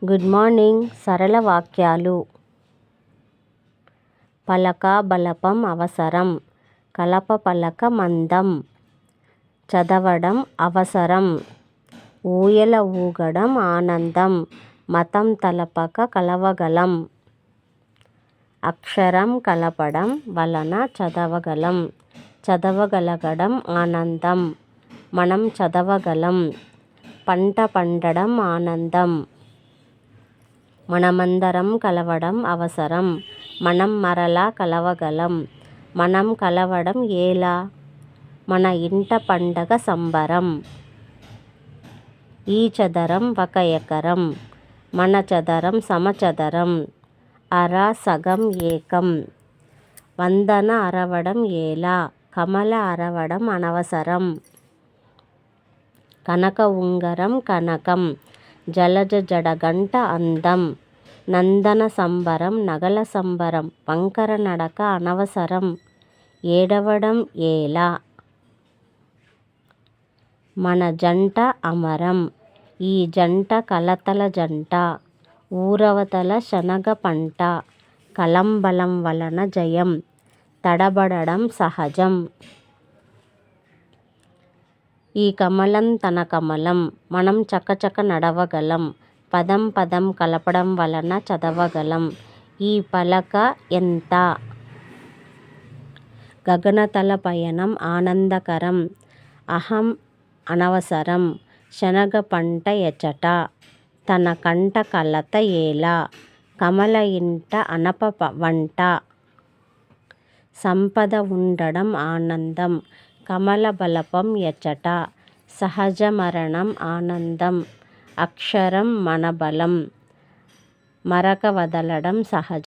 Good morning. సరళ వాక్యాలు. పలక బలపం అవసరం, కలప పలక మందం, చదవడం అవసరం, ఊయల ఊగడం ఆనందం, మతం తలపక కలవగలం, అక్షరం కలపడం వలన చదవగలం, చదవగలగడం ఆనందం, మనం చదవగలం, పంట పండడం ఆనందం, మనమందరం కలవడం అవసరం, మనం మరలా కలవగలం, మనం కలవడం ఎలా, మన ఇంట పండగ సంబరం, ఈ చదరం ఒక ఎకరం, మన చదరం సమచదరం, అర సగం ఏకం, వందన అరవడం ఎలా, కమల అరవడం అనవసరం, కనక ఉంగరం కనకం, జలజ జడగంట అందం, నందన సంబరం నగల సంబరం, వంకర నడక అనవసరం, ఏడవడం ఎలా, మన జంట అమరం, ఈ జంట కలతల జంట, ఊరవతల శనగ పంట, కలం బలం వలన జయం, తడబడడం సహజం, ఈ కమలం తన కమలం, మనం చకచక నడవగలం, పదం పదం కలపడం వలన చదవగలం, ఈ పలక ఎంత, గగనతల పయనం ఆనందకరం, అహం అనవసరం, శనగ పంట ఎచట, తన కంట కలత ఎలా, కమల ఇంట అనప వంట, సంపద ఉండడం ఆనందం, కమల బలపం ఎచట, సహజ మరణం ఆనందం, అక్షరం మన బలం, మరక వదలడం సహజం.